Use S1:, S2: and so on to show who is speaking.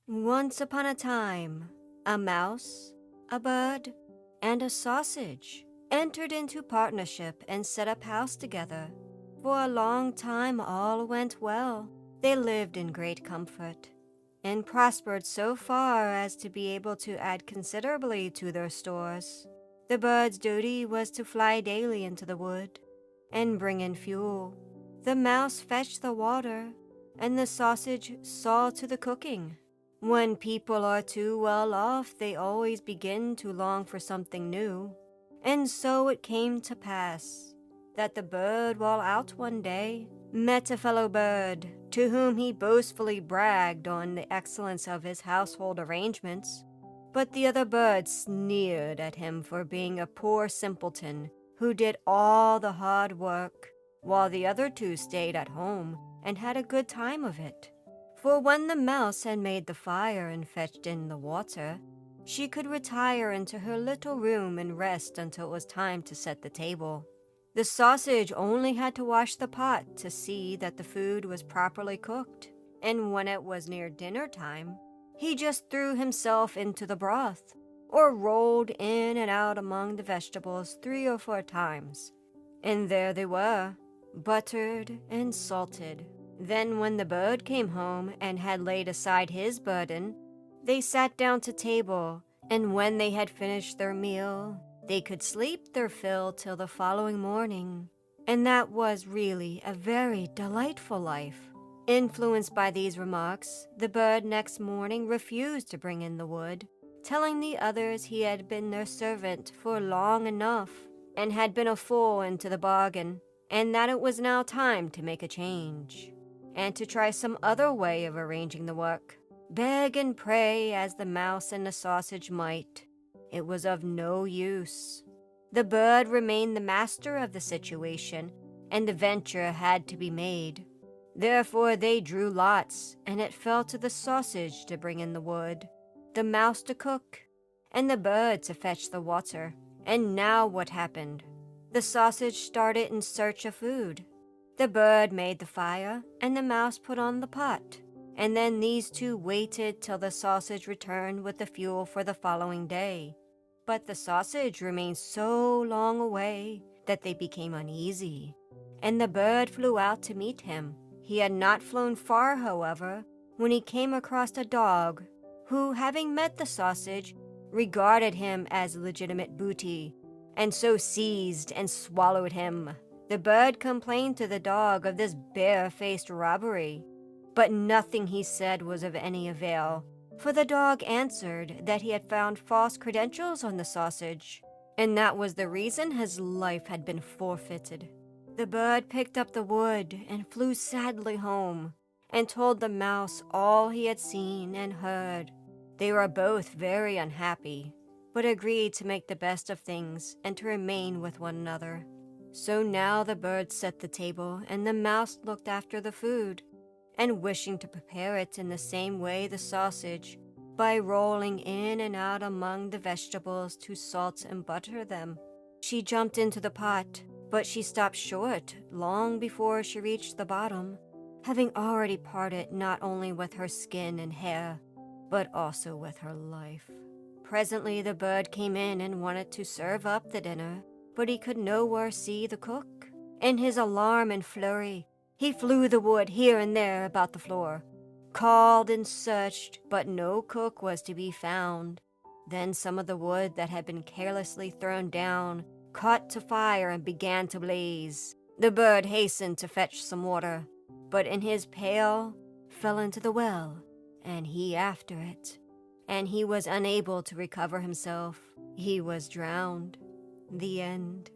S1: Once upon a time, a mouse, a bird, and a sausage entered into partnership and set up house together. For a long time all went well. They lived in great comfort, and prospered so far as to be able to add considerably to their stores. The bird's duty was to fly daily into the wood and bring in fuel. The mouse fetched the water, and the sausage saw to the cooking. When people are too well off, they always begin to long for something new. And so it came to pass that the bird, while out one day, met a fellow bird to whom he boastfully bragged on the excellence of his household arrangements. But the other bird sneered at him for being a poor simpleton who did all the hard work, while the other two stayed at home and had a good time of it. For when the mouse had made the fire and fetched in the water, she could retire into her little room and rest until it was time to set the table. The sausage only had to wash the pot to see that the food was properly cooked, and when it was near dinner time, he just threw himself into the broth, or rolled in and out among the vegetables 3 or 4 times. And there they were, buttered and salted. Then when the bird came home and had laid aside his burden, they sat down to table, and when they had finished their meal, they could sleep their fill till the following morning. And that was really a very delightful life. Influenced by these remarks, the bird next morning refused to bring in the wood, telling the others he had been their servant for long enough, and had been a fool into the bargain, and that it was now time to make a change, and to try some other way of arranging the work. Beg and pray as the mouse and the sausage might, it was of no use. The bird remained the master of the situation, and the venture had to be made. Therefore they drew lots, and it fell to the sausage to bring in the wood, the mouse to cook, and the bird to fetch the water. And now what happened? The sausage started in search of food. The bird made the fire, and the mouse put on the pot. And then these two waited till the sausage returned with the fuel for the following day. But the sausage remained so long away that they became uneasy, and the bird flew out to meet him. He had not flown far, however, when he came across a dog, who, having met the sausage, regarded him as legitimate booty, and so seized and swallowed him. The bird complained to the dog of this bare-faced robbery, but nothing he said was of any avail, for the dog answered that he had found false credentials on the sausage, and that was the reason his life had been forfeited. The bird picked up the wood and flew sadly home, and told the mouse all he had seen and heard. They were both very unhappy, but agreed to make the best of things and to remain with one another. So now the bird set the table, and the mouse looked after the food, and wishing to prepare it in the same way the sausage, by rolling in and out among the vegetables to salt and butter them. She jumped into the pot, but she stopped short long before she reached the bottom, having already parted not only with her skin and hair, but also with her life. Presently the bird came in and wanted to serve up the dinner, but he could nowhere see the cook. In his alarm and flurry, he flew the wood here and there about the floor, called and searched, but no cook was to be found. Then some of the wood that had been carelessly thrown down caught to fire and began to blaze. The bird hastened to fetch some water, but in his pail fell into the well, and he after it, and he was unable to recover himself. He was drowned. The end.